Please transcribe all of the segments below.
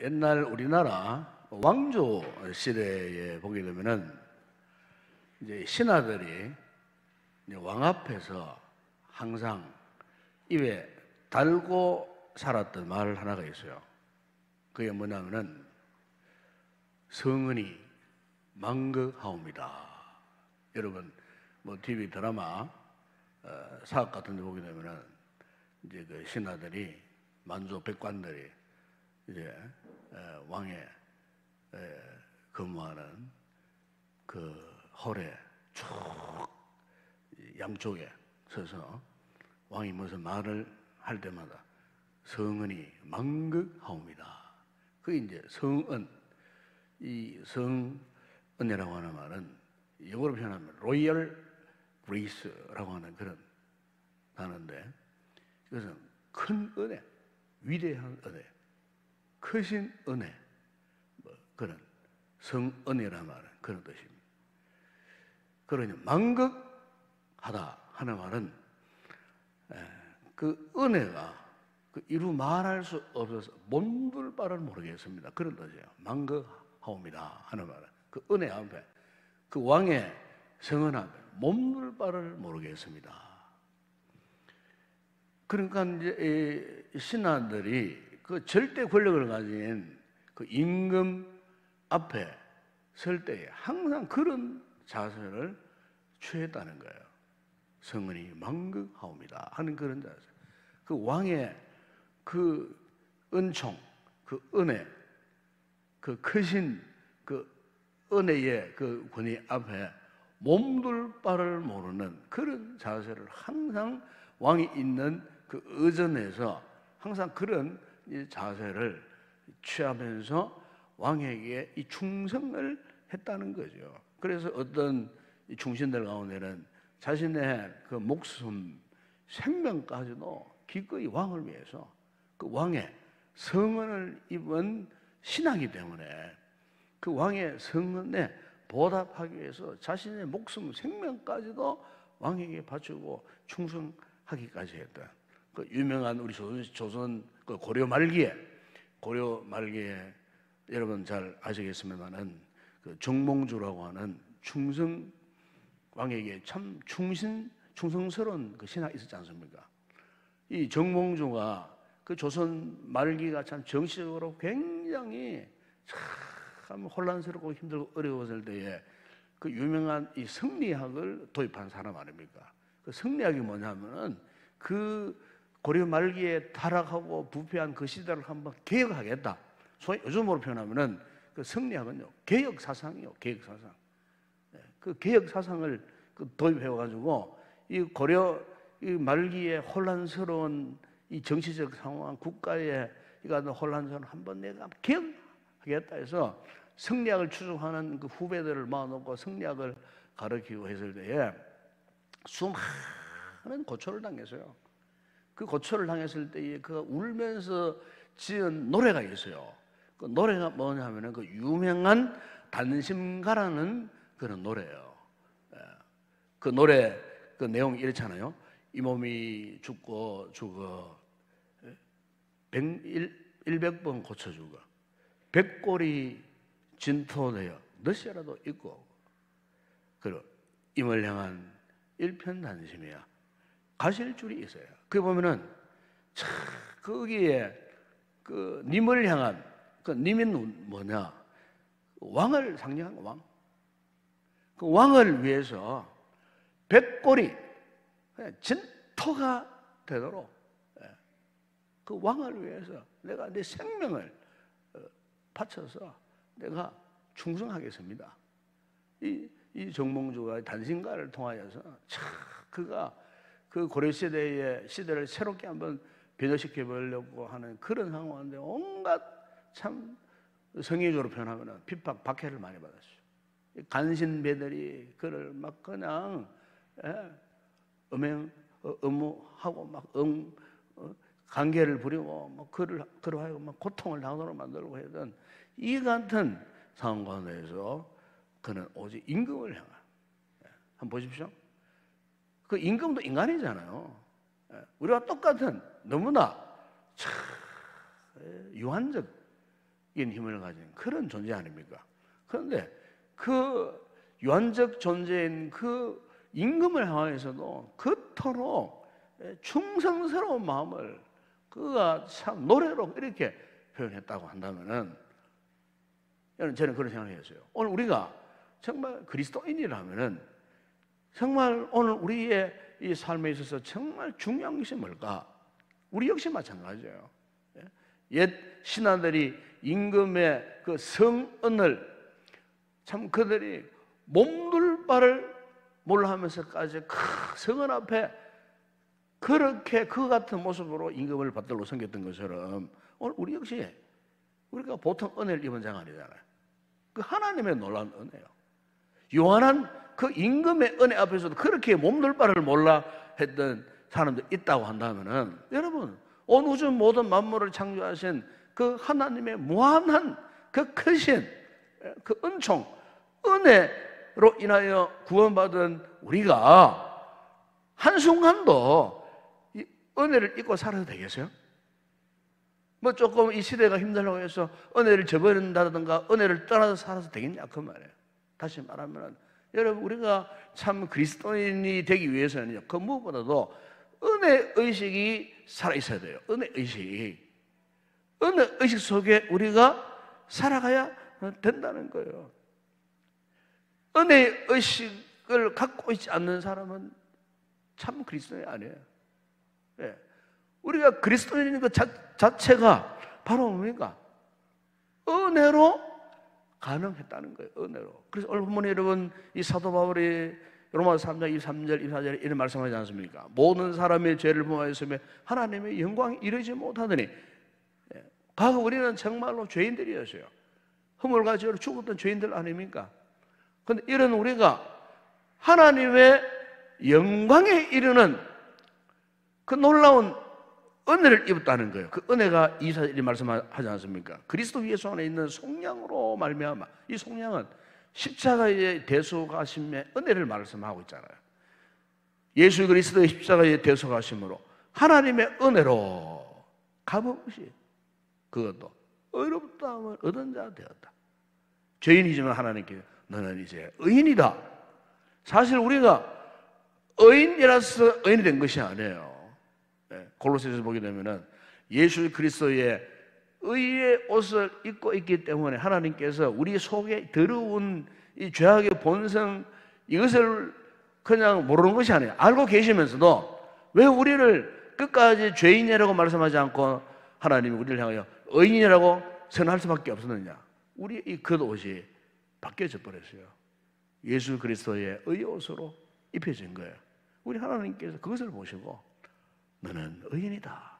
옛날 우리나라 왕조 시대에 보게 되면은 이제 신하들이 이제 왕 앞에서 항상 입에 달고 살았던 말 하나가 있어요. 그게 뭐냐면은 성은이 망극하옵니다. 여러분 뭐 TV 드라마 사극 같은 데 보게 되면은 이제 그 신하들이 만조 백관들이 이제 왕의 근무하는 그 홀에 쭉 양쪽에 서서 왕이 무슨 말을 할 때마다 성은이 망극하옵니다. 그게 이제 성은, 이 성은이라고 하는 말은 영어로 표현하면 로열 그레이스라고 하는 그런 단어인데, 이것은 큰 은혜, 위대한 은혜, 크신 은혜, 뭐 그런 성은이라는 말은 그런 뜻입니다. 그러니 망극하다 하는 말은 그 은혜가 이루 말할 수 없어서 몸둘 바를 모르겠습니다. 그런 뜻이에요. 망극하옵니다 하는 말은 그 은혜 앞에, 그 왕의 성은 앞에 몸둘 바를 모르겠습니다. 그러니까 이제 신하들이 그 절대 권력을 가진 그 임금 앞에 설 때에 항상 그런 자세를 취했다는 거예요. 성은이 망극하옵니다 하는 그런 자세. 그 왕의 그 은총, 그 은혜, 그 크신 그 은혜의 그 권위 앞에 몸둘 바를 모르는 그런 자세를 항상 왕이 있는 그 의전에서 항상 그런 자세를 취하면서 왕에게 이 충성을 했다는 거죠. 그래서 어떤 충신들 가운데는 자신의 그 목숨, 생명까지도 기꺼이 왕을 위해서 그 왕의 성은을 입은 신하기 때문에 그 왕의 성은에 보답하기 위해서 자신의 목숨, 생명까지도 왕에게 바치고 충성하기까지 했다. 그 유명한 우리 조선 그 고려 말기에 여러분 잘 아시겠습니다만은 그 정몽주라고 하는 충성 왕에게 참 충성스러운 그 신하 있었지 않습니까? 이 정몽주가 그 조선 말기가 참 정치적으로 굉장히 참 혼란스럽고 힘들고 어려웠을 때에 그 유명한 이 성리학을 도입한 사람 아닙니까? 그 성리학이 뭐냐면은 그 고려 말기에 타락하고 부패한 그 시대를 한번 개혁하겠다. 소위 요즘으로 표현하면은 그 성리학은요 개혁 사상이요, 개혁 사상. 그 개혁 사상을 도입해가지고 이 고려 이 말기에 혼란스러운 이 정치적 상황, 국가의 이가 혼란스러운 한번 내가 개혁하겠다 해서 성리학을 추종하는 그 후배들을 모아놓고 성리학을 가르치고 했을 때에 수많은 고초를 당했어요. 그 고초를 당했을 때에 그 울면서 지은 노래가 있어요. 그 노래가 뭐냐면은 그 유명한 단심가라는 그런 노래예요. 그 노래 그 내용이 이렇잖아요. 이 몸이 죽고 죽어 100번 고쳐 죽어 백골이 진토되어 너시라도 있고 그리고 임을 향한 일편단심이야 가실 줄이 있어요. 그게 보면은 참 거기에 그 님을 향한 그 님이 뭐냐, 왕을 상징한 거, 왕. 그 왕을 위해서 백골이 진토가 되도록 그 왕을 위해서 내가 내 생명을 바쳐서 내가 충성하겠습니다. 이 정몽주가 단신가를 통하여서 참 그가 그 고려 시대의 시대를 새롭게 한번 변화시켜 보려고 하는 그런 상황인데 온갖 참 성의적으로 표현하면 핍박, 박해를 많이 받았어요. 간신배들이 그를 막 그냥 음모하고 막 관계를 부리고 막 그를 하고 막 고통을 당하도록 만들고 하던 이 같은 상황 가운데서 그는 오직 임금을 향한, 한번 보십시오. 그 임금도 인간이잖아요. 우리와 똑같은 너무나 참 유한적 힘을 가진 그런 존재 아닙니까? 그런데 그 유한적 존재인 그 임금을 향해서도 그토록 충성스러운 마음을 그가 참 노래로 이렇게 표현했다고 한다면은 저는 그런 생각을 했어요. 오늘 우리가 정말 그리스도인이라면은 정말 오늘 우리의 이 삶에 있어서 정말 중요한 것이 뭘까? 우리 역시 마찬가지예요. 옛 신하들이 임금의 그 성언을 참 그들이 몸둘 바를 몰라 하면서까지 그 성언 앞에 그렇게 그 같은 모습으로 임금을 받들고 섬겼던 것처럼 오늘 우리 역시 우리가 보통 은혜를 입은 자가 아니잖아요. 그 하나님의 놀라운 은혜요. 요한한 그 임금의 은혜 앞에서도 그렇게 몸둘 바를 몰라 했던 사람도 있다고 한다면은 여러분 온 우주 모든 만물을 창조하신 그 하나님의 무한한 그 크신 그 은총 은혜로 인하여 구원받은 우리가 한순간도 이 은혜를 잊고 살아도 되겠어요? 뭐 조금 이 시대가 힘들다고 해서 은혜를 저버린다든가 은혜를 떠나서 살아서 되겠냐 그 말이에요. 다시 말하면 여러분 우리가 참 그리스도인이 되기 위해서는요 그 무엇보다도 은혜 의식이 살아있어야 돼요. 은혜 의식 속에 우리가 살아가야 된다는 거예요. 은혜 의식을 갖고 있지 않는 사람은 참 그리스도인이 아니에요. 네. 우리가 그리스도인인 것 자체가 바로 뭡니까? 은혜로 가능했다는 거예요. 은혜로. 그래서 오늘 본문에 여러분 이 사도 바울이 로마서 3장 23절 24절에 이런 말씀하지 않습니까? 모든 사람의 죄를 범하였으며 하나님의 영광에 이르지 못하더니 과거 우리는 정말로 죄인들이었어요. 허물과 죄로 죽었던 죄인들 아닙니까? 그런데 이런 우리가 하나님의 영광에 이르는 그 놀라운 은혜를 입었다는 거예요. 그 은혜가 24절에 말씀하지 않습니까? 그리스도 예수 안에 있는 속량으로 말미암아 이 속량은 십자가의 대속하심의 은혜를 말씀하고 있잖아요. 예수 그리스도의 십자가의 대속하심으로 하나님의 은혜로 값없이 그것도 의롭다함을 얻은 자 되었다. 죄인이지만 하나님께 너는 이제 의인이다. 사실 우리가 의인이라서 의인이 된 것이 아니에요. 골로새서 보게 되면은 예수 그리스도의 의의 옷을 입고 있기 때문에 하나님께서 우리 속에 더러운 이 죄악의 본성 이것을 그냥 모르는 것이 아니에요. 알고 계시면서도 왜 우리를 끝까지 죄인이라고 말씀하지 않고 하나님이 우리를 향하여 의인이라고 선할 수밖에 없었느냐? 우리의 이 겉옷이 바뀌어져 버렸어요. 예수 그리스도의 의의 옷으로 입혀진 거예요. 우리 하나님께서 그것을 보시고 너는 의인이다.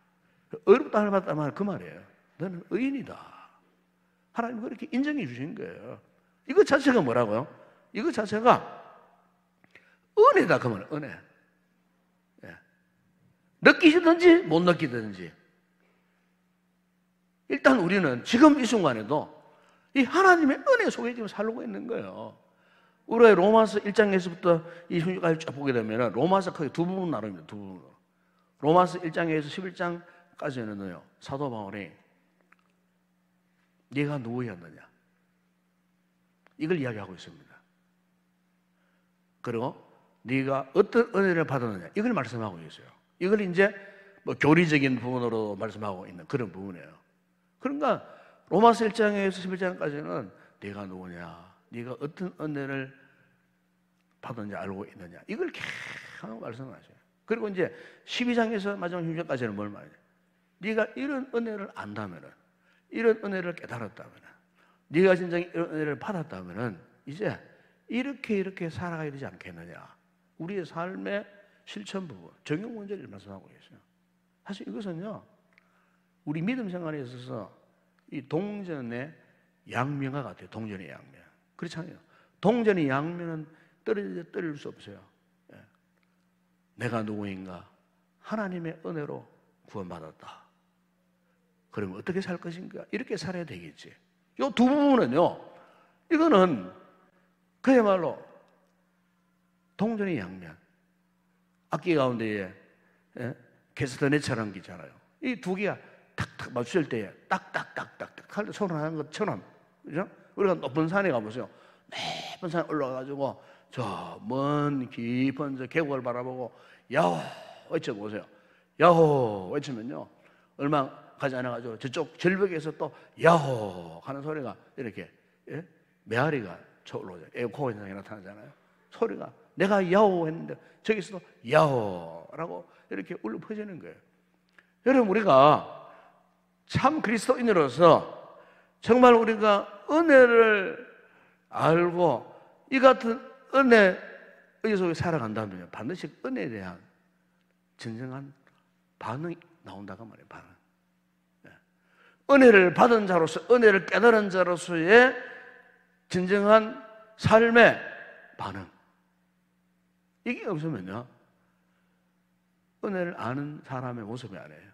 의롭다 하늘 받다 말 그 말이에요. 너는 의인이다. 하나님 그렇게 인정해 주신 거예요. 이것 자체가 뭐라고요? 이것 자체가 은혜다 그 말이에요. 은혜. 예. 느끼시든지 못 느끼든지 일단 우리는 지금 이 순간에도 이 하나님의 은혜 속에 지금 살고 있는 거예요. 우리가 로마서 1장에서부터 이 순간까지 쭉 보게 되면 로마서 크게 두 부분 나눕니다. 두 부분으로. 로마서 1장에서 11장까지는요 사도 바울이 네가 누구였느냐 이걸 이야기하고 있습니다. 그리고 네가 어떤 은혜를 받았느냐 이걸 말씀하고 있어요. 이걸 이제 뭐 교리적인 부분으로 말씀하고 있는 그런 부분이에요. 그러니까 로마서 1장에서 11장까지는 네가 누구냐 네가 어떤 은혜를 받았는지 알고 있느냐 이걸 계속 말씀하셔요. 그리고 이제 12장에서 마지막 16장까지는 뭘 말해요? 네가 이런 은혜를 안다면은 이런 은혜를 깨달았다면은 네가 진정 이런 은혜를 받았다면은 이제 이렇게 살아가야 되지 않겠느냐? 우리의 삶의 실천 부분, 적용 문제를 말씀하고 계세요. 사실 이것은요, 우리 믿음 생활에 있어서 이 동전의 양면과 같아요. 동전의 양면. 그렇잖아요. 동전의 양면은 떨어질 수 없어요. 예. 내가 누구인가? 하나님의 은혜로 구원받았다. 그러면 어떻게 살 것인가? 이렇게 살아야 되겠지. 이 두 부분은요, 이거는 그야말로 동전의 양면. 악기 가운데에 캐스터네처럼 있잖아요. 이 두 개가 탁탁 맞출 때에 딱딱딱딱딱 할 때 소리나는 것처럼, 그죠? 우리가 높은 산에 가보세요. 높은 산에 올라가가지고 저 먼 깊은 저 계곡을 바라보고 야호 외쳐보세요. 야호 외치면요, 얼마 가지 않아가지고 저쪽 절벽에서 또 야호 하는 소리가 이렇게, 예? 메아리가 올라오죠. 에코 현상이 나타나잖아요. 소리가 내가 야호 했는데 저기서도 야호라고 이렇게 울려 퍼지는 거예요. 여러분, 우리가 참 그리스도인으로서 정말 우리가 은혜를 알고 이 같은 은혜 속에 살아간다면 반드시 은혜에 대한 진정한 반응이 나온다고 말이에요. 반응. 은혜를 받은 자로서, 은혜를 깨달은 자로서의 진정한 삶의 반응, 이게 없으면요, 은혜를 아는 사람의 모습이 아니에요.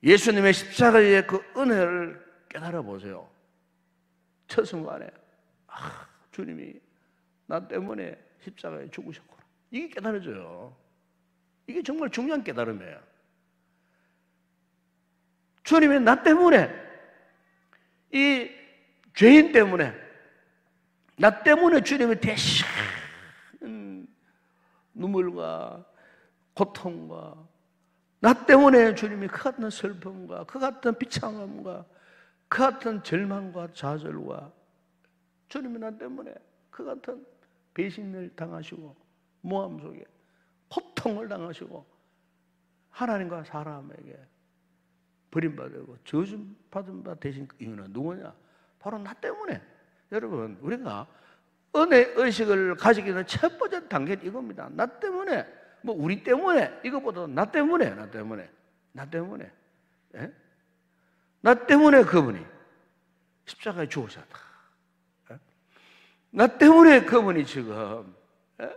예수님의 십자가의 그 은혜를 깨달아 보세요. 첫 순간에 주님이 나 때문에 십자가에 죽으셨구나, 이게 깨달아져요. 이게 정말 중요한 깨달음이에요. 주님이 나 때문에, 이 죄인 때문에, 나 때문에 주님이 대신 눈물과 고통과, 나 때문에 주님이 그 같은 슬픔과 그 같은 비참함과 그 같은 절망과 좌절과, 주님이 나 때문에 그 같은 배신을 당하시고 모함 속에 고통을 당하시고 하나님과 사람에게 버림받고 저주받은 바 되신 이유는 누구냐? 바로 나 때문에. 여러분, 우리가 은혜 의식을 가지기 위한 첫 번째 단계는 이겁니다. 나 때문에, 뭐 우리 때문에, 이것보다 나 때문에, 나 때문에, 나 때문에, 예? 나 때문에 그분이 십자가에 죽으셨다. 예? 나 때문에 그분이 지금, 예?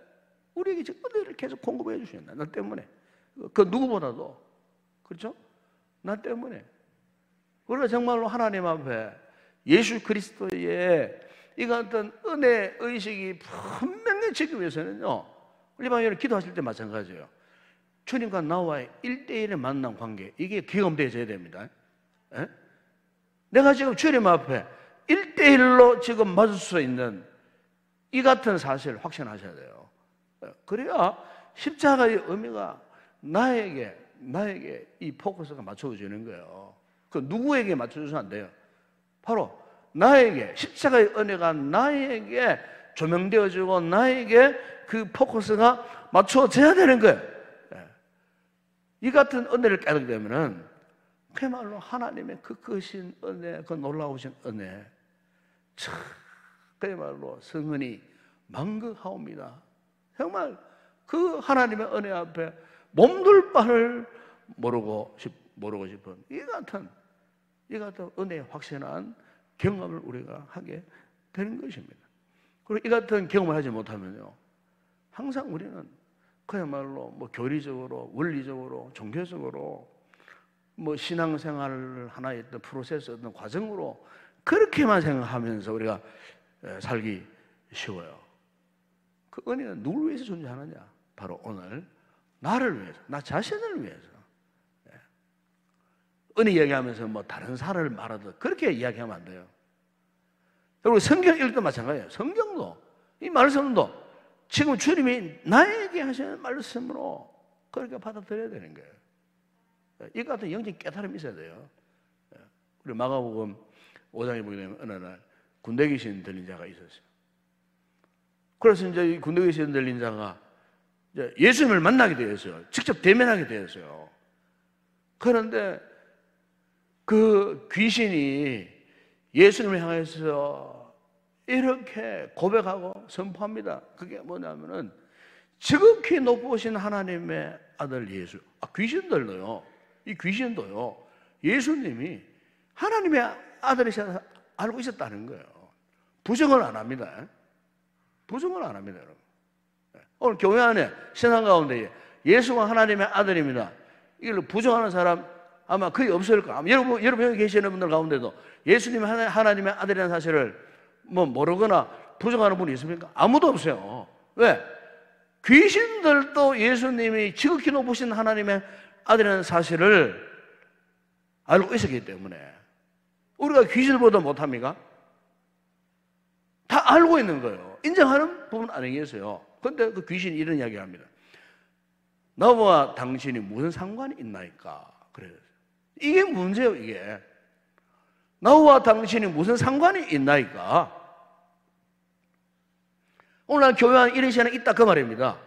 우리에게 지금 은혜를 계속 공급해 주신다. 나 때문에. 그 누구보다도, 그렇죠? 나 때문에. 우리가 정말로 하나님 앞에 예수 그리스도의 이 같은 은혜 의식이 분명히 지기 위해서는요, 일반 여러분 기도하실 때 마찬가지예요. 주님과 나와의 1대1의 만남 관계, 이게 경험되어져야 됩니다. 에? 내가 지금 주님 앞에 1대1로 지금 맞을 수 있는 이 같은 사실을 확신하셔야 돼요. 그래야 십자가의 의미가 나에게 이 포커스가 맞춰지는 거예요. 그 누구에게 맞춰줘서 안 돼요. 바로 나에게, 십자가의 은혜가 나에게 조명되어지고 나에게 그 포커스가 맞춰져야 되는 거예요. 이 같은 은혜를 깨닫게 되면은 그야말로 하나님의 그 크신 은혜, 그 놀라우신 은혜, 참 그야말로 성은이 만극하옵니다. 정말 그 하나님의 은혜 앞에 몸둘 바를 모르고 싶은 이 같은 은혜의 확신한 경험을 우리가 하게 되는 것입니다. 그리고 이 같은 경험을 하지 못하면요, 항상 우리는 그야말로 뭐 교리적으로, 원리적으로, 종교적으로, 뭐 신앙생활을 하나의 어떤 프로세스, 어떤 과정으로 그렇게만 생각하면서 우리가 살기 쉬워요. 그 은혜는 누구를 위해서 존재하느냐? 바로 오늘 나를 위해서, 나 자신을 위해서. 은혜 이야기하면서 뭐 다른 사람을 말하듯 그렇게 이야기하면 안 돼요. 그리고 성경 읽을 때 마찬가지예요. 성경도, 이 말씀도 지금 주님이 나에게 하시는 말씀으로 그렇게 받아들여야 되는 거예요. 이 같은 영적 깨달음이 있어야 돼요. 우리 마가복음 5장에 보게 되면 어느 날 군대 귀신 들린 자가 있었어요. 그래서 이제 이 군대 귀신 들린 자가 예수님을 만나게 되었어요. 직접 대면하게 되었어요. 그런데 그 귀신이 예수님을 향해서 이렇게 고백하고 선포합니다. 그게 뭐냐면은 지극히 높으신 하나님의 아들 예수. 귀신들도요, 이 귀신도요, 예수님이 하나님의 아들이셔서 알고 있었다는 거예요. 부정을 안 합니다. 부정을 안 합니다, 여러분. 오늘 교회 안에 신앙 가운데 예수가 하나님의 아들입니다, 이걸 부정하는 사람 아마 거의 없을 거예요. 여러분 여기 계시는 분들 가운데도 예수님이 하나님의 아들이라는 사실을 뭐 모르거나 부정하는 분이 있습니까? 아무도 없어요. 왜? 귀신들도 예수님이 지극히 높으신 하나님의 아들이라는 사실을 알고 있었기 때문에 우리가 귀신보다 못합니까? 다 알고 있는 거예요. 인정하는 부분 아니겠어요? 그런데 그 귀신이 이런 이야기를 합니다. 나와 당신이 무슨 상관이 있나이까? 그래요. 이게 문제예요, 이게. 나와 당신이 무슨 상관이 있나이까? 오늘 교회 안에 이런 시간이 있다 그 말입니다.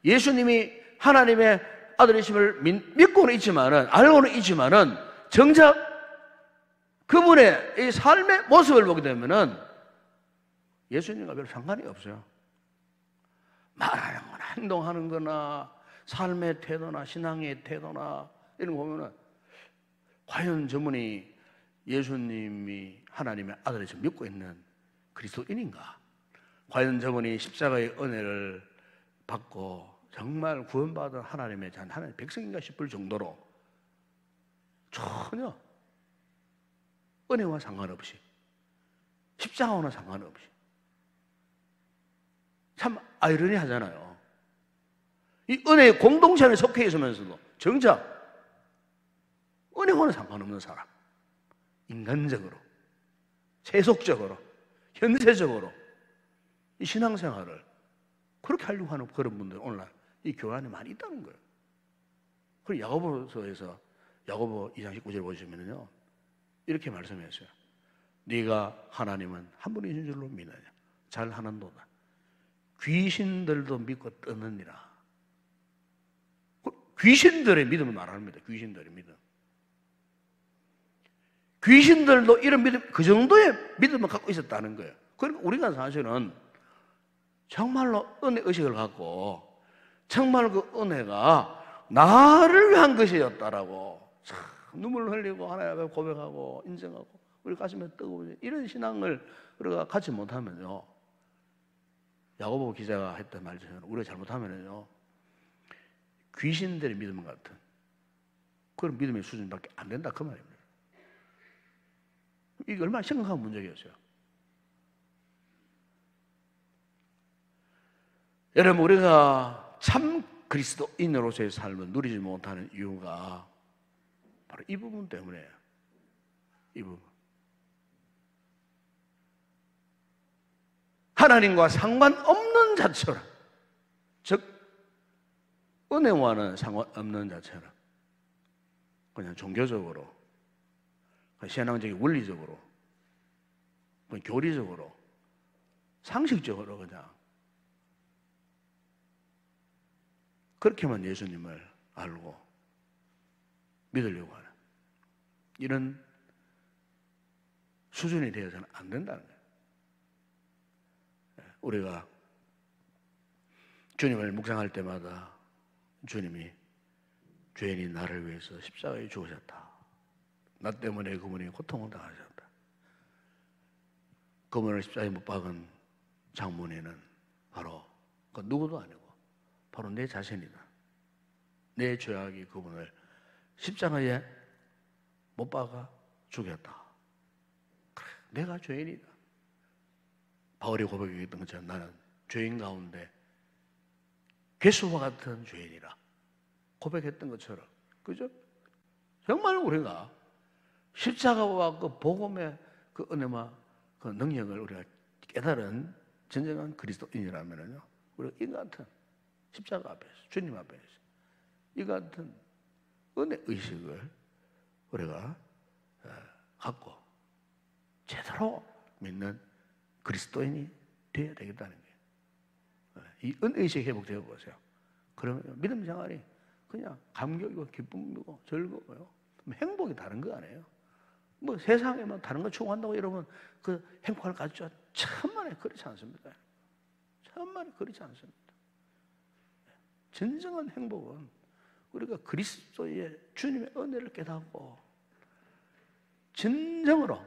예수님이 하나님의 아들이심을 믿고는 있지만은, 알고는 있지만은, 정작 그분의 이 삶의 모습을 보게 되면은 예수님과 별 상관이 없어요. 말하는 거나 행동하는 거나 삶의 태도나 신앙의 태도나 이런 거 보면은 과연 저분이 예수님이 하나님의 아들이심을 믿고 있는 그리스도인인가? 과연 저분이 십자가의 은혜를 받고 정말 구원받은 하나님의 백성인가 싶을 정도로 전혀 은혜와 상관없이 십자가와는 상관없이 참 아이러니하잖아요. 이 은혜의 공동체 안에 속해 있으면서도 정작 은혜와는 상관없는 사람, 인간적으로, 세속적으로, 현세적으로 이 신앙생활을 그렇게 하려고 하는 그런 분들이 오늘날 이 교회 안에 많이 있다는 거예요. 그리고 야고보서에서 야고보 2장 19절 보시면요, 이렇게 말씀했어요. 네가 하나님은 한 분이신 줄로 믿느냐? 잘하는도다. 귀신들도 믿고 떠느니라. 귀신들의 믿음을 말합니다. 귀신들의 믿음. 귀신들도 이런 믿음, 그 정도의 믿음을 갖고 있었다는 거예요. 그러니까 우리가 사실은 정말로 은혜 의식을 갖고 정말 그 은혜가 나를 위한 것이었다라고 참 눈물 흘리고 하나님 앞에 고백하고 인정하고 우리 가슴에 뜨거운 이런 신앙을 우리가 갖지 못하면요, 야고보 기자가 했던 말처럼 우리가 잘못하면요 귀신들의 믿음 같은 그런 믿음의 수준밖에 안 된다 그 말입니다. 이게 얼마나 심각한 문제겠어요. 여러분, 우리가 참 그리스도인으로서의 삶을 누리지 못하는 이유가 바로 이 부분 때문이에요. 이 부분. 하나님과 상관없는 자처럼, 즉 은혜와는 상관없는 자처럼 그냥 종교적으로, 신앙적인 원리적으로, 교리적으로, 상식적으로 그냥 그렇게만 예수님을 알고 믿으려고 하는 이런 수준이 되어서는 안 된다는 거예요. 우리가 주님을 묵상할 때마다 주님이 죄인인 나를 위해서 십자가에 죽으셨다. 나 때문에 그분이 고통을 당하셨다. 그분을 십자가에 못 박은 장문에는 바로 그 누구도 아니고 바로 내 자신이다. 내 죄악이 그분을 십자가에 못 박아 죽였다. 그래, 내가 죄인이다. 바울이 고백했던 것처럼 나는 죄인 가운데 괴수와 같은 죄인이라 고백했던 것처럼, 그죠? 정말 우리가 십자가와 그 복음의 그 은혜와 그 능력을 우리가 깨달은 진정한 그리스도인이라면요, 우리가 이 같은 십자가 앞에서, 주님 앞에서 이 같은 은혜 의식을 우리가 갖고 제대로 믿는 그리스도인이 되어야 되겠다는 거예요. 이 은혜 의식이 회복되어 보세요. 그러면 믿음 생활이 그냥 감격이고 기쁨이고 즐거워요. 행복이 다른 거 아니에요. 뭐 세상에만 다른 거 추구한다고 여러분 그 행복을 가지죠. 천만에 그렇지 않습니다. 천만에 그렇지 않습니다. 진정한 행복은 우리가 그리스도의 주님의 은혜를 깨닫고 진정으로,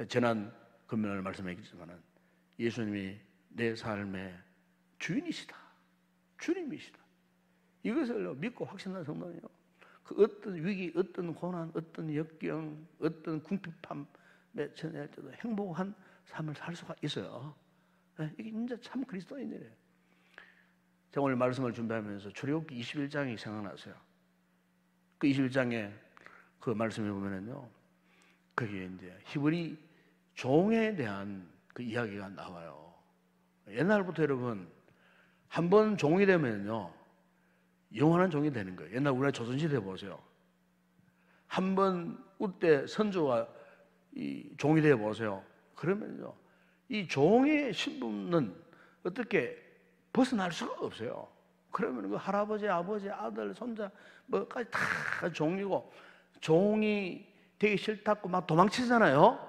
지난 금요일 말씀했지만은 예수님이 내 삶의 주인이시다, 주님이시다, 이것을 믿고 확신하는 성도는요, 그 어떤 위기, 어떤 고난, 어떤 역경, 어떤 궁핍함에 처할 때도 행복한 삶을 살 수가 있어요. 이게 진짜 참 그리스도인이래요. 제가 오늘 말씀을 준비하면서 출애굽기 21장이 생각났어요. 그 21장에 그 말씀해 보면은요, 그게 이제 히브리 종에 대한 그 이야기가 나와요. 옛날부터 여러분, 한 번 종이 되면요, 영원한 종이 되는 거예요. 옛날 우리나라 조선시대 보세요. 한 번 우때 선조가 이 종이 되어 보세요. 그러면요, 이 종의 신분은 어떻게 벗어날 수가 없어요. 그러면 그 할아버지, 아버지, 아들, 손자 뭐까지 다 종이고, 종이 되기 싫다고 막 도망치잖아요.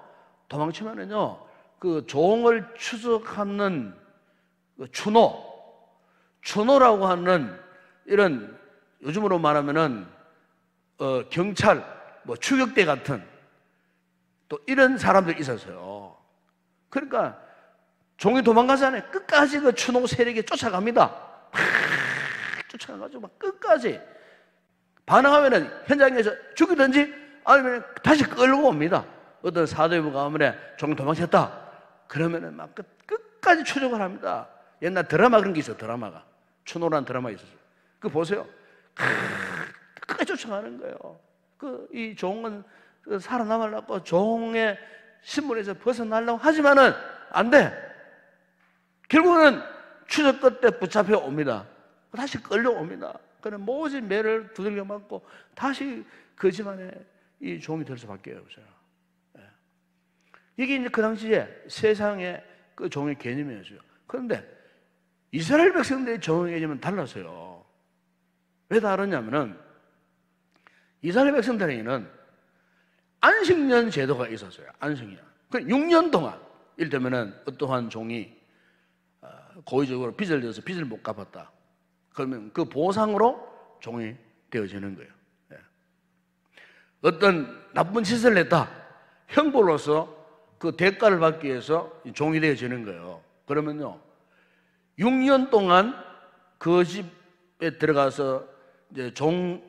도망치면은요, 그 종을 추적하는 그 추노라고 하는 이런, 요즘으로 말하면은 경찰, 뭐 추격대 같은 또 이런 사람들이 있었어요. 그러니까 종이 도망가잖아요. 끝까지 그 추노 세력이 쫓아갑니다. 막 쫓아가가지고 막 끝까지 반응하면은 현장에서 죽이든지 아니면 다시 끌고 옵니다. 어떤 사도부 가문에 종 도망쳤다. 그러면은 막 끝까지 추적을 합니다. 옛날 드라마 그런 게 있어요. 드라마가. 추노라는 드라마 있었어요. 그거 보세요. 끝까지 쫓아가는 거예요. 이 종은 살아남으려고 종의 신분에서 벗어나려고 하지만은 안 돼. 결국은 추적 끝에 붙잡혀 옵니다. 다시 끌려옵니다. 그는 모진 매를 두들겨 맞고 다시 그 집안에 이 종이 될 수밖에 없어요. 이게 이제 그 당시에 세상의 그 종의 개념이었어요. 그런데 이스라엘 백성들의 종의 개념은 달랐어요. 왜 다르냐면은 이스라엘 백성들에게는 안식년 제도가 있었어요. 안식년. 그 6년 동안, 이를테면은 어떠한 종이 고의적으로 빚을 져서 빚을 못 갚았다. 그러면 그 보상으로 종이 되어지는 거예요. 어떤 나쁜 짓을 했다. 형벌로서 그 대가를 받기 위해서 종이 되어지는 거예요. 그러면요, 6년 동안 그 집에 들어가서 이제 종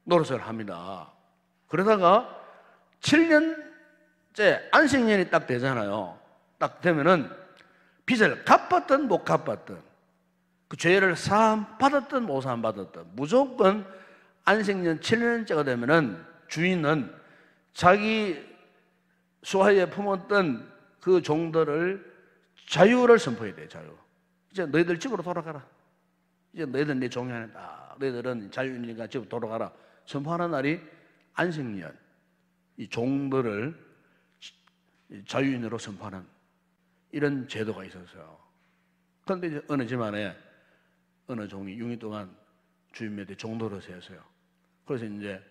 노릇을 합니다. 그러다가 7년째 안식년이 딱 되잖아요. 딱 되면은 빚을 갚았든 못 갚았든, 그 죄를 사함 받았든 못 사함 받았든, 무조건 안식년 7년째가 되면은 주인은 자기 수하에 품었던 그 종들을 자유를 선포해야 돼. 자유. 이제 너희들 집으로 돌아가라. 이제 너희들 내 종이 아니다. 너희들은 자유인이니까 집으로 돌아가라. 선포하는 날이 안식년. 이 종들을 자유인으로 선포하는 이런 제도가 있었어요. 그런데 이제 어느 집안에 어느 종이 6년 동안 주인 밑에 종도를 세웠어요. 그래서 이제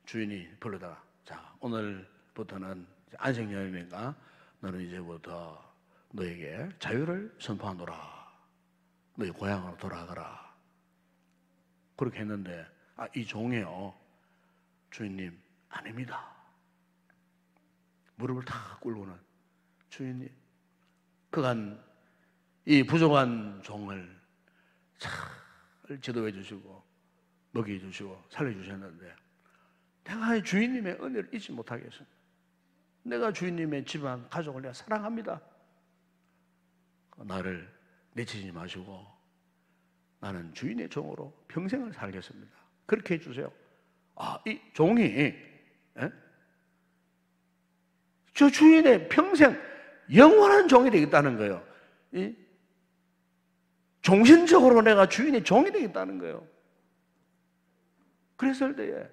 주인이 불러다가, 자, 오늘부터는 안식년이니까 너는 이제부터 너에게 자유를 선포하노라. 너희 고향으로 돌아가라. 그렇게 했는데, 이 종이요, 주인님, 아닙니다. 무릎을 탁 꿇고는, 주인님, 그간 이 부족한 종을 잘 지도해 주시고 먹여 주시고 살려 주셨는데 내가 주인님의 은혜를 잊지 못하겠습니다. 내가 주인님의 집안 가족을 내가 사랑합니다. 나를 내치지 마시고 나는 주인의 종으로 평생을 살겠습니다. 그렇게 해주세요. 이 종이 저 주인의 평생 영원한 종이 되겠다는 거예요. 종신적으로 내가 주인의 종이 되겠다는 거예요. 그랬을 때에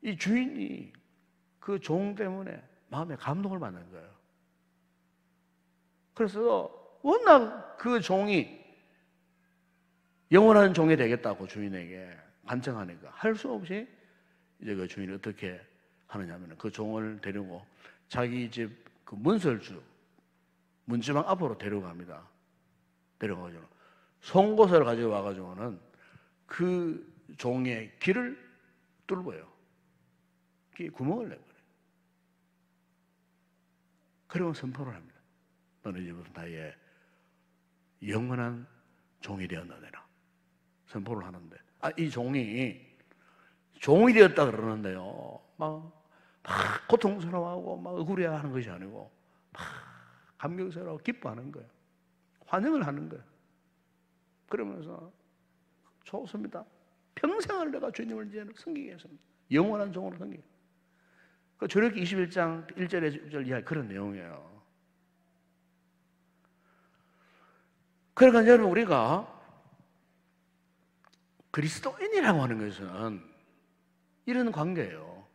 이 주인이 그 종 때문에 마음에 감동을 받는 거예요. 그래서 워낙 그 종이 영원한 종이 되겠다고 주인에게 간청하니까 할 수 없이 이제 그 주인이 어떻게 하느냐면 그 종을 데리고 자기 집 그 문설주 문지방 앞으로 데려갑니다. 데려가가지고 송곳을 가지고 와가지고는 그 종의 귀를 뚫어요. 귀에 구멍을 내버려요. 그리고 선포를 합니다. 너는 이제부터 나의 영원한 종이 되었느니라. 선포를 하는데 이 종이 되었다 그러는데요. 막 고통스러워하고 막 억울해하는 것이 아니고 막 감격스러워 기뻐하는 거예요. 환영을 하는 거예요. 그러면서 좋습니다. 평생을 내가 주님을 이제 섬기겠습니다. 영원한 종으로 섬기겠습니다. 그 출애굽기 21장 1절에서 6절 이하의 그런 내용이에요. 그러니까 여러분, 우리가 그리스도인이라고 하는 것은 이런 관계예요.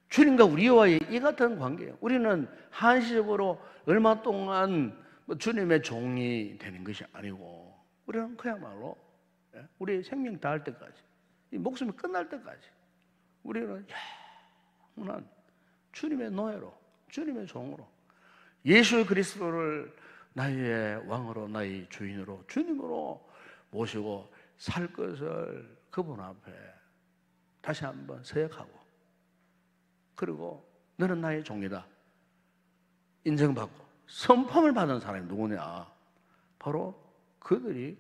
주님과 우리와의 이 같은 관계예요. 우리는 한시적으로 얼마 동안 주님의 종이 되는 것이 아니고, 우리는 그야말로 우리의 생명 다할 때까지, 이 목숨이 끝날 때까지 우리는 영원한 주님의 노예로, 주님의 종으로, 예수 그리스도를 나의 왕으로, 나의 주인으로, 주님으로 모시고 살 것을 그분 앞에 다시 한번 서약하고, 그리고 너는 나의 종이다 인정받고 선포를 받은 사람이 누구냐? 바로 그들이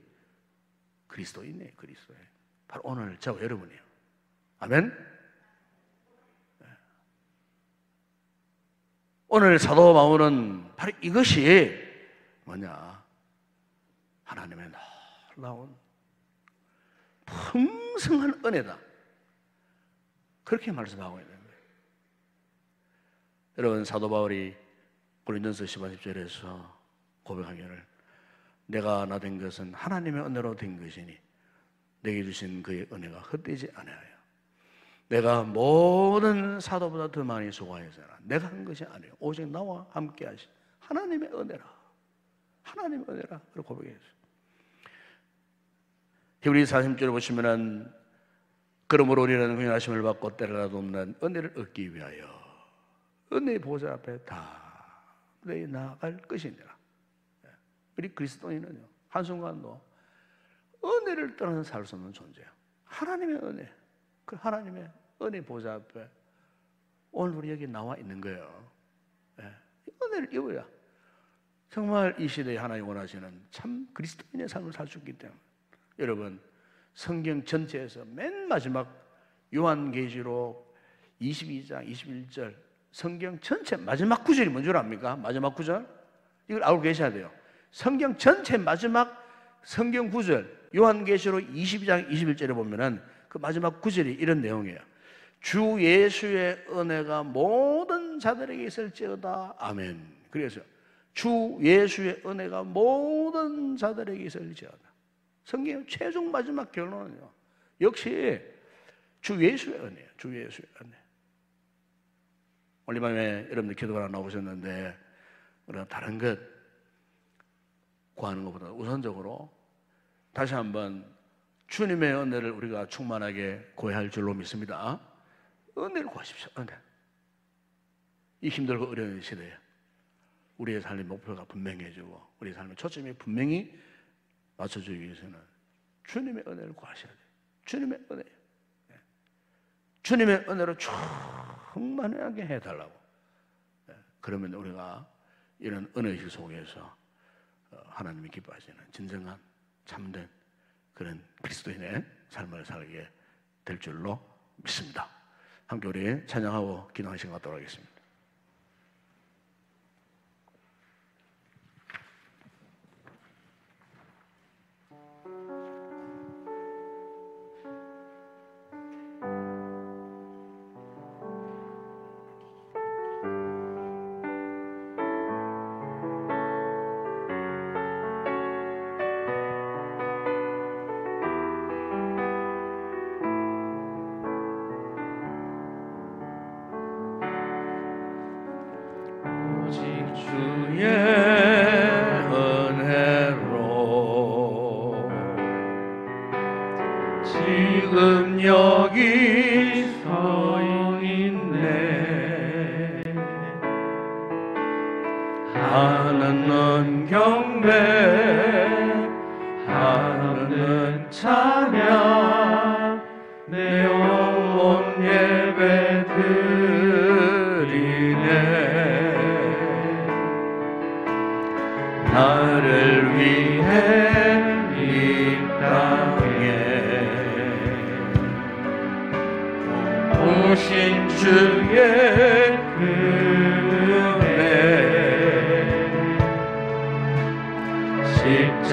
그리스도인이에요. 그리스도인. 바로 오늘 저와 여러분이에요. 아멘. 오늘 사도 바울은 바로 이것이 뭐냐? 하나님의 놀라운 풍성한 은혜다, 그렇게 말씀하고 있는 거예요. 여러분, 사도 바울이 고린도전서 10장 10절에서 고백하기를, 내가 나 된 것은 하나님의 은혜로 된 것이니 내게 주신 그의 은혜가 헛되지 아니하여 내가 모든 사도보다 더 많이 수고하였으나 내가 한 것이 아니에요. 오직 나와 함께 하신 하나님의 은혜라. 하나님의 은혜라. 그렇게 고백했어요. 히브리 40절을 보시면은, 그러므로 우리는 긍휼하심을 받고 때려라도 없는 은혜를 얻기 위하여 은혜의 보좌 앞에 다 나아갈 것이니라. 우리 그리스도인은요, 한순간도 은혜를 떠나서 살 수 없는 존재예요. 하나님의 은혜, 그 하나님의 은혜 보좌 앞에 오늘 우리 여기 나와 있는 거예요. 은혜를 입어야 정말 이 시대에 하나님 원하시는 참 그리스도인의 삶을 살 수 있기 때문에, 여러분, 성경 전체에서 맨 마지막 요한계시록 22장 21절 성경 전체 마지막 구절이 뭔 줄 압니까? 마지막 구절? 이걸 알고 계셔야 돼요. 성경 전체 마지막 성경 구절, 요한계시록 22장 21절에 보면은 그 마지막 구절이 이런 내용이에요. 주 예수의 은혜가 모든 자들에게 있을지어다. 아멘. 그래서 주 예수의 은혜가 모든 자들에게 있을지어다. 성경의 최종 마지막 결론은요, 역시 주 예수의 은혜예요. 주 예수의 은혜. 오늘 밤에 여러분들 기도가 나오셨는데, 우리가 다른 것 구하는 것보다 우선적으로 다시 한번 주님의 은혜를 우리가 충만하게 구해야 할 줄로 믿습니다. 은혜를 구하십시오. 은혜. 이 힘들고 어려운 시대에 우리의 삶의 목표가 분명해지고 우리의 삶의 초점이 분명히 맞춰주기 위해서는 주님의 은혜를 구하셔야 돼요. 주님의 은혜. 주님의 은혜로 충만하게 해달라고. 그러면 우리가 이런 은혜의 속에서 하나님이 기뻐하시는 진정한 참된 그런 그리스도인의 삶을 살게 될 줄로 믿습니다. 함께 우리 찬양하고 기도하는 시간 갖도록 하겠습니다.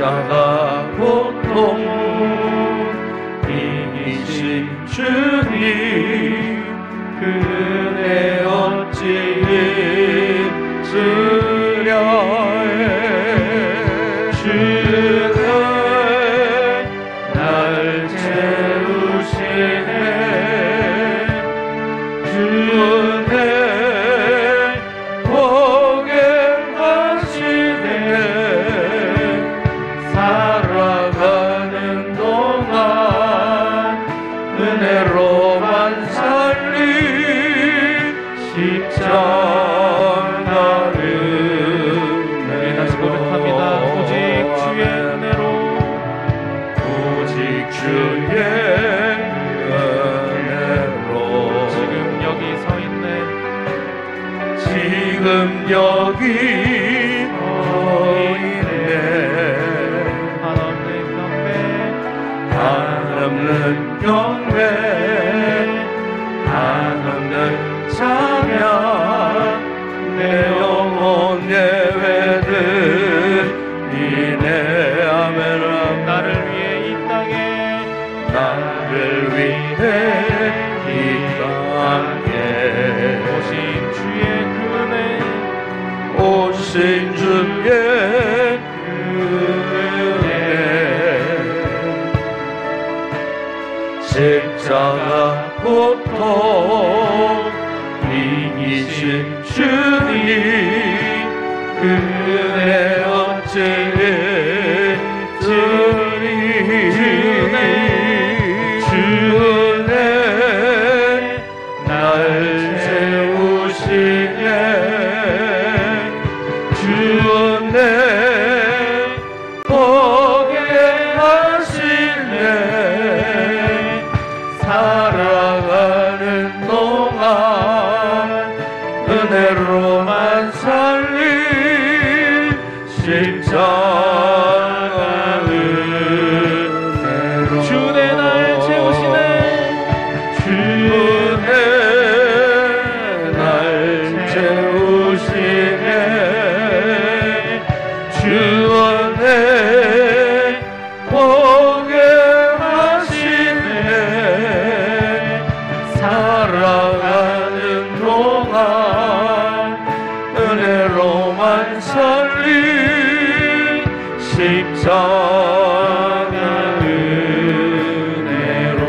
십자가 고통 이기신 주님 그 은혜 주의 은혜로 지금 여기 서 있네. 지금 여기 서 있네. 한없는 경배 한없는 경배 한없는 찬양 내 영혼 예배드리네. 아멘. 나를 위해 이 땅에 나를 위해 이 땅에 오신 주의 은혜 오신 주의 은혜 십자가 고통 이기신 주님 은혜 어찌 주네 날 세우시네 주네 보게 하시네 살아가는 동안 은혜로만 살린 십자가 은혜로 주내 날 채우시네 주내 날 채우시네 주원에 보게 하시네 살아가는 동안 은혜로만 살린 십자가 은혜로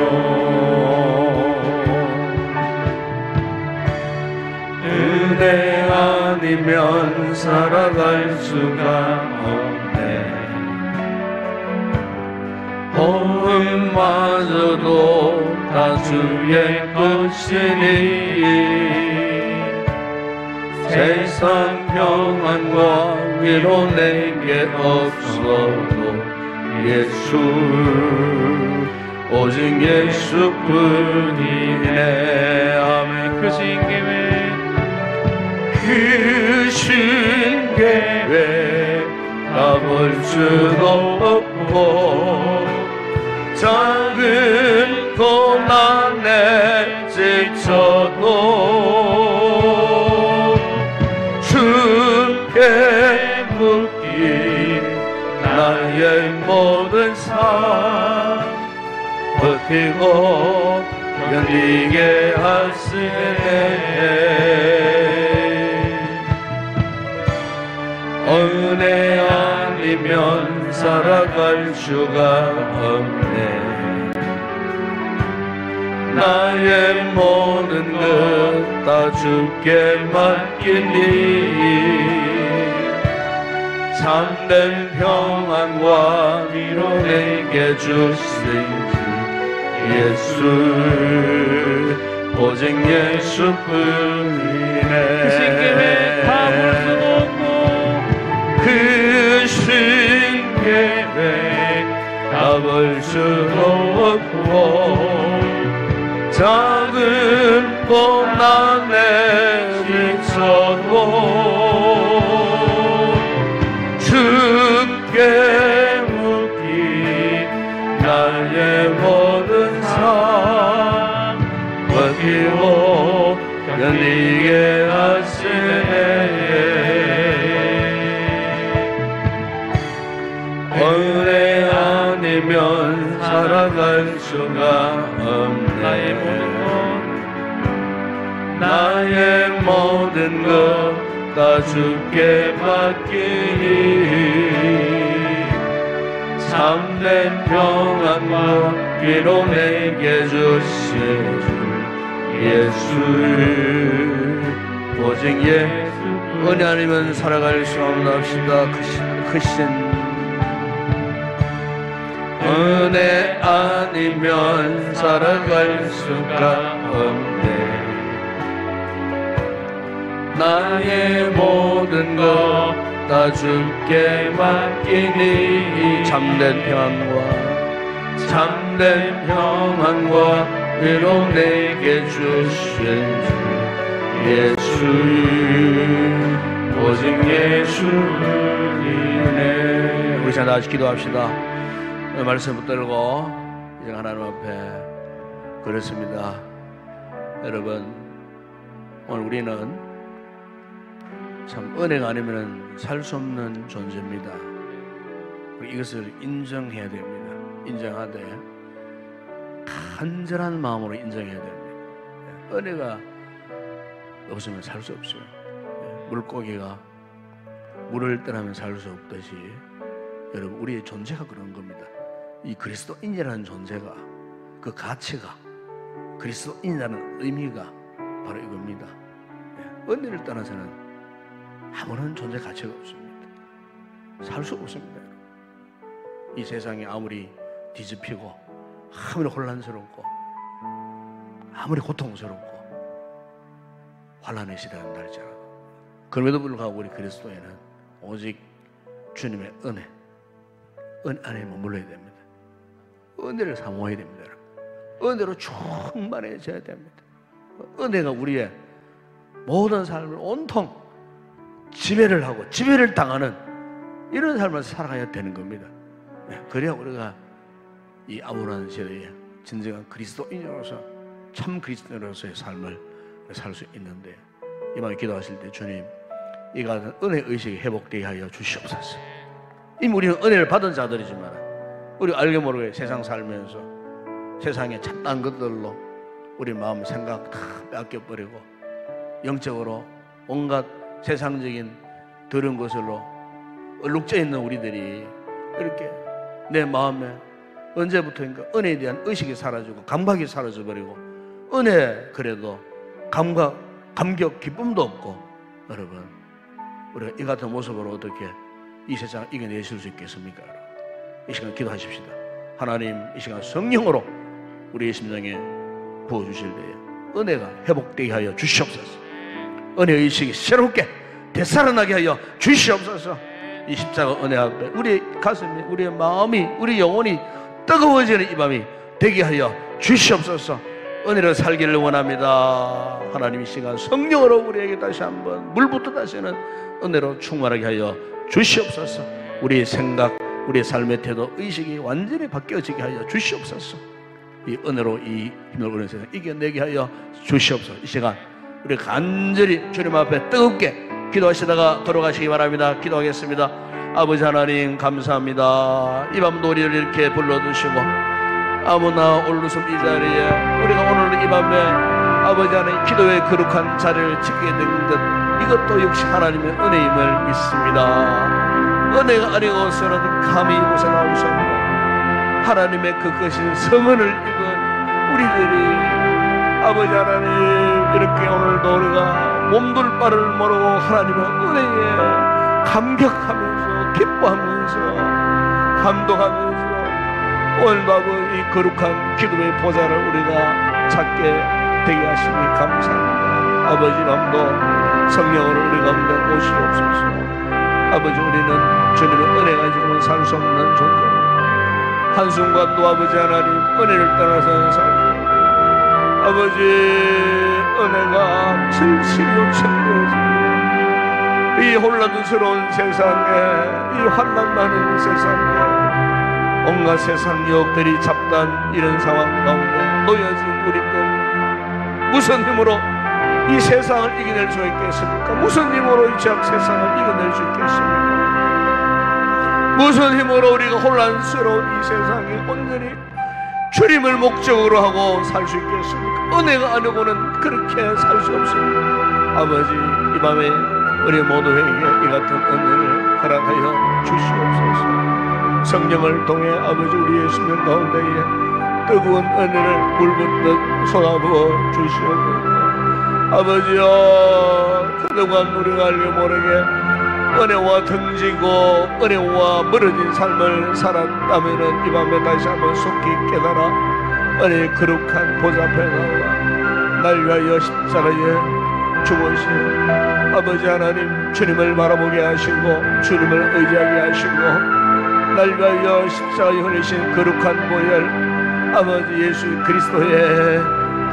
은혜 아니면 살아갈 수가 없네. 호흡마저도 다 주의 것이니 세상 평안과 위로 내게 없어도 예수 오직 예수뿐이네. 아멘. 그 신계획 그 신계획 다 볼 수도 없고 작은 고난에 지쳐도 주께 묶인 나의 모든 삶 버티고 견디게 하시네. 은혜 아니면 살아갈 수가 없네. 나의 모든 것 다 주께 맡기니 참된 평안과 위로 내게 주신 주 예수 오직 예수뿐이네. 그 신계획 다 볼 수도 없고 그 신계획 다 볼 수도 없고 작은 고난에 지쳐도 주께 묶인 나의 모든 삶 버티고 견디게 하시네. 은혜 아니면 살아갈 수가 없네. 나의 모든 것 다 주께 맡기니 참된 평안과 위로 내게 주신 주 예수 오직 예수 은혜 아니면 살아갈 수 없나옵시다. 크신 은혜 아니면 살아갈 수가 없네. 나의 모든 것 다 주께 맡기니 참된 평안과 참된 평안과 위로 내게 주신 예수 오직 예수이네. 우리 자 다시 기도합시다. 말씀 붙들고 이제 하나님 앞에 그렇습니다. 여러분, 오늘 우리는 참 은혜가 아니면 살 수 없는 존재입니다. 이것을 인정해야 됩니다. 인정하되 간절한 마음으로 인정해야 됩니다. 은혜가 없으면 살 수 없어요. 물고기가 물을 떠나면 살 수 없듯이 여러분, 우리의 존재가 그런 겁니다. 이 그리스도인이라는 존재가, 그 가치가, 그리스도인이라는 의미가 바로 이겁니다. 은혜를 떠나서는 아무런 존재 가치가 없습니다. 살 수 없습니다. 이 세상이 아무리 뒤집히고 아무리 혼란스럽고 아무리 고통스럽고 환난의 시대는 날짜라도, 그럼에도 불구하고 우리 그리스도에는 오직 주님의 은혜 안에 머물러야 됩니다. 은혜를 사모해야 됩니다. 은혜로 충만해져야 됩니다. 은혜가 우리의 모든 삶을 온통 지배를 하고 지배를 당하는 이런 삶을 살아가야 되는 겁니다. 그래야 우리가 이 암울한 시대에 진정한 그리스도인으로서, 참 그리스도인으로서의 삶을 살 수 있는데, 이만 기도하실 때 주님, 이 같은 은혜 의식이 회복되게 하여 주시옵소서. 이미 우리는 은혜를 받은 자들이지만 우리 알게 모르게 세상 살면서 세상의 잡다한 것들로 우리 마음 생각 다 뺏겨버리고 영적으로 온갖 세상적인 더러운 것으로 얼룩져 있는 우리들이 이렇게 내 마음에 언제부터인가 은혜에 대한 의식이 사라지고 감각이 사라져버리고, 은혜 그래도 감격, 기쁨도 없고, 여러분, 우리가 이 같은 모습으로 어떻게 이 세상을 이겨내실 수 있겠습니까? 이 시간 기도하십시다. 하나님, 이 시간 성령으로 우리의 심령에 부어주실 때에 은혜가 회복되게 하여 주시옵소서. 은혜의식이 새롭게 되살아나게 하여 주시옵소서. 이 십자가 은혜 앞에 우리의 가슴이, 우리의 마음이, 우리 영혼이 뜨거워지는 이 밤이 되게 하여 주시옵소서. 은혜로 살기를 원합니다. 하나님, 이 시간 성령으로 우리에게 다시 한번 물부터 다시는 은혜로 충만하게 하여 주시옵소서. 우리의 생각, 우리의 삶의 태도, 의식이 완전히 바뀌어지게 하여 주시옵소서. 이 은혜로 이 힘을 얻는 세상 이겨내게 하여 주시옵소서. 이 시간 우리 간절히 주님 앞에 뜨겁게 기도하시다가 돌아가시기 바랍니다. 기도하겠습니다. 아버지 하나님, 감사합니다. 이 밤도 우리를 이렇게 불러주시고 아무나 올루섬 이 자리에 우리가 오늘 이 밤에 아버지 하나님 기도의 거룩한 자리를 지키게 된 것, 이것도 역시 하나님의 은혜임을 믿습니다. 은혜가 아니고서는 감히 이곳에 나올 수 없는 하나님의 그 거신 성은을 입은 우리들이 아버지 하나님, 이렇게 오늘도 우리가 몸둘 바를 모르고 하나님의 은혜에 감격하면서 기뻐하면서 감동하면서 오늘도 이 거룩한 기도의 보좌를 우리가 찾게 되게 하시니 감사합니다. 아버지, 밤도 성령으로 우리 가운데 오시옵소서. 아버지, 우리는 주님의 은혜 가지고는 살 수 없는 존재입니다. 한순간도 아버지 하나님 은혜를 떠나서는 살 수 없습니다. 아버지, 은혜가 진실이 요청되어집니다. 이 혼란스러운 세상에, 이 환난 많은 세상에 온갖 세상 유혹들이 잡단 이런 상황 가운데 놓여진 우리들, 무슨 힘으로 이 세상을 이겨낼 수 있겠습니까? 무슨 힘으로 이 죄악 세상을 이겨낼 수 있겠습니까? 무슨 힘으로 우리가 혼란스러운 이 세상에 온전히 주님을 목적으로 하고 살 수 있겠습니까? 은혜가 아니고는 그렇게 살 수 없습니다. 아버지, 이 밤에 우리 모두에게 이 같은 은혜를 허락하여 주시옵소서. 성령을 통해 아버지, 우리의 심령 가운데에 뜨거운 은혜를 물붓듯 쏟아부어 주시옵소서. 아버지여, 그동안 우리가 알게 모르게 은혜와 등지고 은혜와 멀어진 삶을 살았다면은 이 밤에 다시 한번 속히 깨달아 은혜의 거룩한 보좌 앞에 나와 날 위하여 십자가에 죽으신 아버지 하나님, 주님을 바라보게 하시고 주님을 의지하게 하시고 날 위하여 십자가에 흘리신 거룩한 보혈, 아버지 예수 그리스도의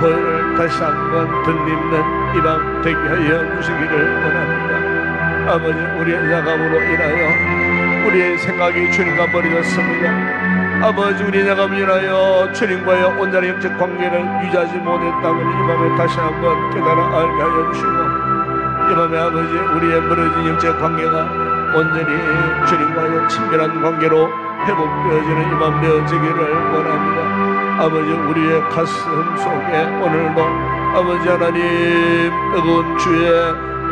보혈을 다시 한번 덧입는 이 밤 되게 하여 주시기를 원합니다. 아버지, 우리의 야감으로 인하여 우리의 생각이 주님과 멀어졌습니다. 아버지, 우리의 야감으로 인하여 주님과의 온전한 영적 관계를 유지하지 못했다면 이 밤에 다시 한번 깨달아 알게 하여 주시고, 이 밤에 아버지, 우리의 멀어진 영적 관계가 온전히 주님과의 친밀한 관계로 회복되어지는 이 밤 되어지기를 원합니다. 아버지, 우리의 가슴 속에 오늘도 아버지 하나님 뜨거운 주의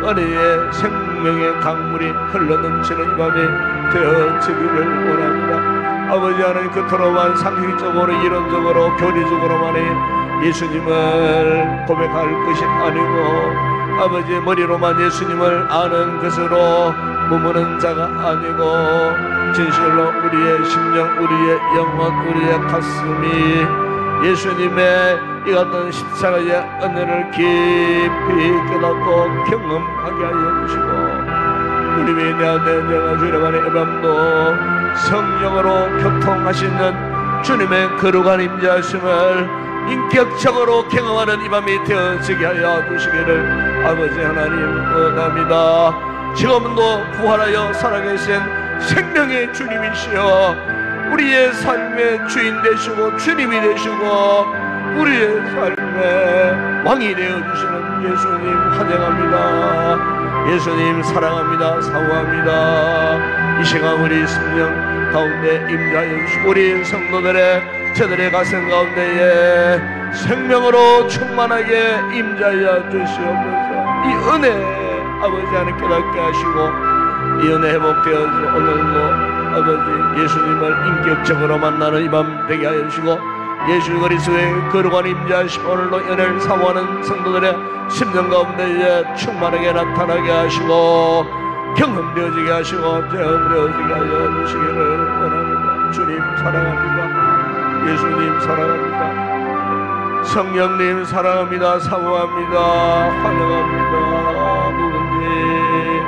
은혜의 생명의 강물이 흘러넘치는 이 밤이 되어지기를 원합니다. 아버지 하나님, 그토록만 상식적으로 이론적으로 교리적으로만이 예수님을 고백할 것이 아니고, 아버지 머리로만 예수님을 아는 것으로 머무는 자가 아니고, 진실로 우리의 심령, 우리의 영혼, 우리의 가슴이 예수님의 이 같은 십자가의 은혜를 깊이 깨닫고 경험하게 하여 주시고, 우리 왜냐하면 내가 주님 안에 이 밤도 성령으로 교통하시는 주님의 거룩한 임재하심을 인격적으로 경험하는 이 밤이 되어지게 하여 주시기를 아버지 하나님 원합니다. 지금도 부활하여 살아계신 생명의 주님이시여 우리의 삶의 주인 되시고 주님이 되시고 우리의 삶의 왕이 되어주시는 예수님 환영합니다. 예수님 사랑합니다. 사모합니다. 이 시간 우리 심령 가운데 임재하여 주시고 우리 성도들의 저들의 가슴 가운데에 생명으로 충만하게 임재하여 주시옵소서. 이 은혜 아버지 하나님 깨닫게 하시고 이 은혜 회복되어서 오늘도 아버지 예수님을 인격적으로 만나는 이 밤 되게 하여 주시고 예수 그리스도의 거룩한 임재하심 오늘도 은혜를 사모하는 성도들의 심령 가운데에 충만하게 나타나게 하시고 경험되어지게 하시고 체험되어지게 하여 주시기를 원합니다. 주님 사랑합니다. 예수님 사랑합니다. 성령님 사랑합니다. 사모합니다. 환영합니다. 누군지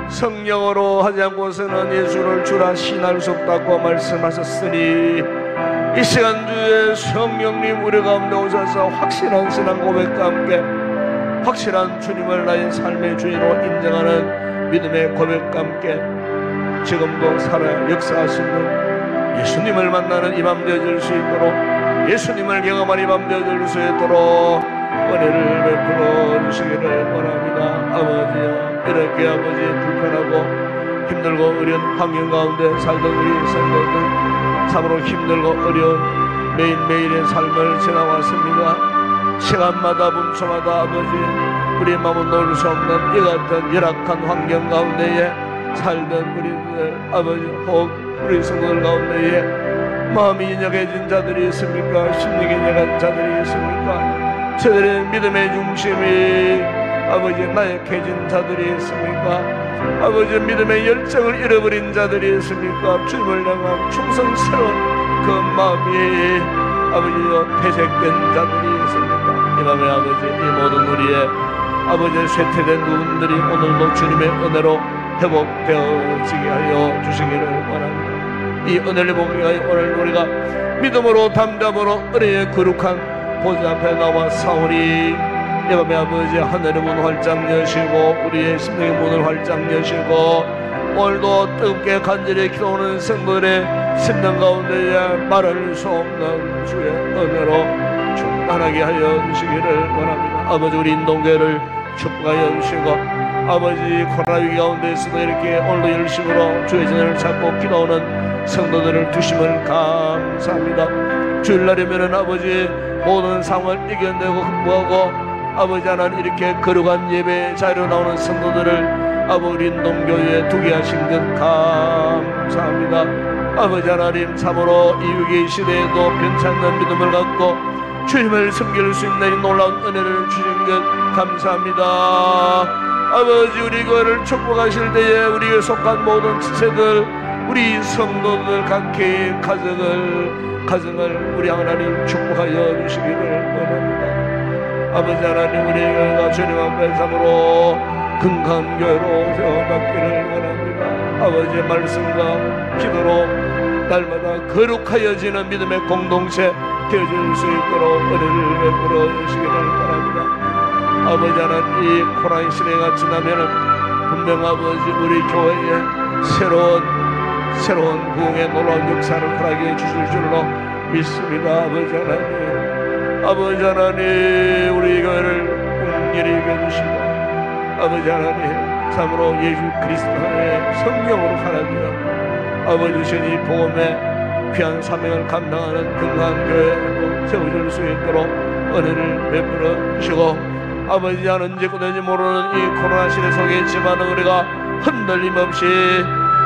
성령으로 하지 않고서는 예수를 주라 신할 수 없다고 말씀하셨으니 이 시간 주에 성령님 우리 가운데 오셔서 확실한 신앙 고백과 함께 확실한 주님을 나의 삶의 주인으로 인정하는 믿음의 고백과 함께 지금도 살아 역사하시는 예수님을 만나는 이 밤 되어질 수 있도록 예수님을 경험한 이 밤 되어질 수 있도록 은혜를 베풀어 주시기를 원합니다. 아버지여 이렇게 아버지 불편하고 힘들고 어려운 환경 가운데 살던 우리 성도들 참으로 힘들고 어려운 매일매일의 삶을 지나왔습니다. 시간마다 분초마다 아버지 우리 마음은 놓을 수 없는 이 같은 열악한 환경 가운데에 살던 우리들 아버지 혹 우리 성도들 가운데에 마음이 인역해진 자들이 있습니까? 심령이 인역한 자들이 있습니까? 저들의 믿음의 중심이 아버지 나약해진 자들이 있습니까? 아버지 믿음의 열정을 잃어버린 자들이 있습니까? 주님을 향한 충성스러운 그 마음이 아버지여 퇴색된 자들이 있습니까? 이 밤에 아버지 이 모든 우리의 아버지의 쇠퇴된 부분들이 오늘도 주님의 은혜로 회복되어지게 하여 주시기를 원합니다. 이 은혜를 보게 하여 오늘 우리가 믿음으로 담담으로 은혜의 거룩한 보좌 앞에 나와 사오니 이 밤에 아버지 하늘의 문 활짝 여시고 우리의 심령의 문을 활짝 여시고 오늘도 뜨겁게 간절히 기도하는 성도들의 심령 가운데에 말할 수 없는 주의 은혜로 충만하게 하여 주시기를 원합니다. 아버지 우리 인동교회를 축복하여 주시고 아버지 코로나 위기 가운데서도 이렇게 오늘도 열심으로 주의 전을 찾고 기도하는 성도들을 두심을 감사합니다. 주일날이면은 아버지 모든 상황을 이겨내고 극복하고 아버지 하나님 이렇게 거룩한 예배 자리로 나오는 성도들을 아버지 인동교회에 두게 하신 것 감사합니다. 아버지 하나님 참으로 이 위기 시대에도 변찮는 믿음을 갖고 주님을 섬길 수 있는 이 놀라운 은혜를 주신 것 감사합니다. 아버지 우리 교회를 축복하실 때에 우리에 속한 모든 지체들 우리 성도들 각계의 가정을 우리 하나님 축복하여 주시기를 원합니다. 아버지 하나님 우리 교회가 주님 앞에 참으로 건강한 교회로 세워받기를 원합니다. 아버지의 말씀과 기도로 날마다 거룩하여지는 믿음의 공동체 되어질 수 있도록 은혜를 베풀어 주시기를 바랍니다. 아버지 하나님, 이 코로나 시대가 지나면은 분명 아버지 우리 교회에 새로운 부흥의 놀라운 역사를 허락해 주실 줄로 믿습니다. 아버지 하나님 우리 교회를 온전히 여겨주시고 아버지 하나님 참으로 예수 그리스도의 성령으로 살아주여 아버지 주신 이 복음의 귀한 사명을 감당하는 건강한 교회로 세워질 수 있도록 은혜를 베풀어 주시고 아버지 언제 끝날지 모르는 이 코로나 시대 속에 있지만 우리가 흔들림 없이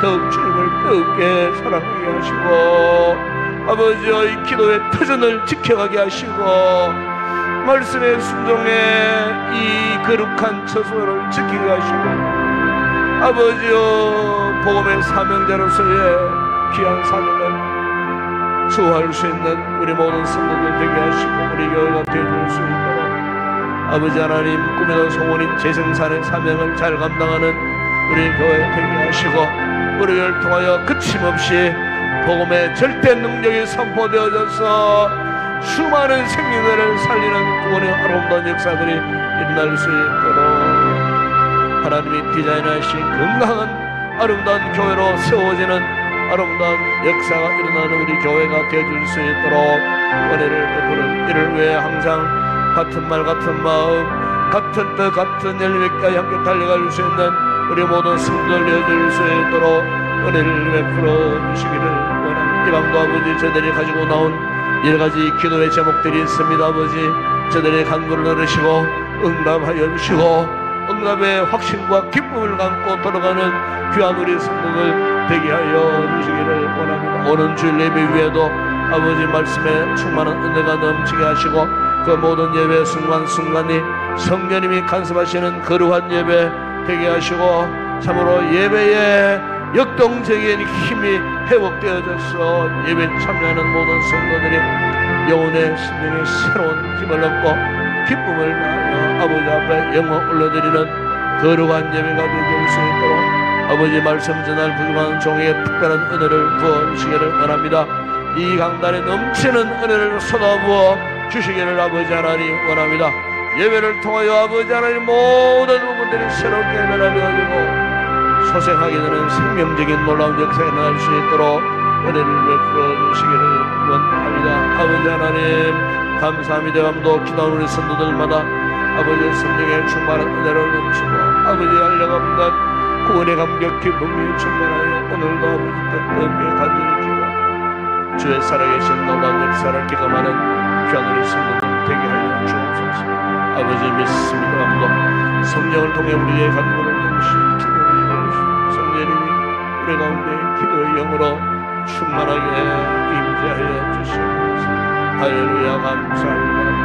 더욱 주님을 뜨겁게 사랑하게 하시고 아버지의 기도의 터전을 지켜가게 하시고 말씀의 순종에 이 거룩한 처소를 지키게 하시고 아버지여 복음의 사명자로서의 귀한 사명을 수호할 수 있는 우리 모든 성도들 되게 하시고 우리 교회가 되어줄 수 있도록 아버지 하나님 꿈에도 소원인 재생산의 사명을 잘 감당하는 우리 교회 되게 하시고 우리를 통하여 그침없이 복음의 절대 능력이 선포되어져서 수많은 생명들을 살리는 구원의 아름다운 역사들이 일어날 수 있도록 하나님이 디자인하신 건강한 아름다운 교회로 세워지는 아름다운 역사가 일어나는 우리 교회가 되어줄 수 있도록 은혜를 베푸는 이를 위해 항상 같은 말 같은 마음 같은 뜻 같은 열매까지 함께 달려갈 수 있는 우리 모든 성도들 되어줄 수 있도록 은혜를 베풀어 주시기를 원합니다. 이 밤도 아버지 저들이 가지고 나온 여러가지 기도의 제목들이 있습니다. 아버지 저들의 간구를 들으시고 응답하여 주시고 응답의 확신과 기쁨을 감고 돌아가는 귀한 우리 성도들 되게 하여 주시기를 원합니다. 오는 주일 예배 위에도 아버지 말씀에 충만한 은혜가 넘치게 하시고 그 모든 예배 순간순간이 성령님이 간섭하시는 거룩한 예배 되게 하시고 참으로 예배에 역동적인 힘이 회복되어져서 예배에 참여하는 모든 성도들이 영혼의 심령의 새로운 힘을 얻고 기쁨을 나누어 아버지 앞에 영광 올려드리는 거룩한 예배가 되어질 수 있도록 아버지 말씀 전할 부족한 종에게 특별한 은혜를 부어주시기를 원합니다. 이 강단에 넘치는 은혜를 쏟아부어 주시기를 아버지 하나님 원합니다. 예배를 통하여 아버지 하나님 모든 부분들이 새롭게 변화되어지고 소생하게 되는 생명적인 놀라운 역사가 일어날 수 있도록 은혜를 베풀어 주시기를 원합니다. 아버지 하나님 감사합니다. 밤도 기도하는 우리 성도들마다 아버지의 성령의 충만한 은혜를 넘치고 아버지의 알려감과 구원의 감격 기쁨이 충만하여 오늘도 아버지 뜻밖의 간절히 기도 주의 살아계신 놀라운 역사를 기감하는 귀한 우리 성도들 되게 하여 주옵소서. 아버지 믿습니다. 밤도 성령을 통해 우리의 간구를 넘치는 기도를 성령님이 우리 가운데 기도의 영으로 충만하게 임재하여 주시옵소서. 할렐루야 감사합니다.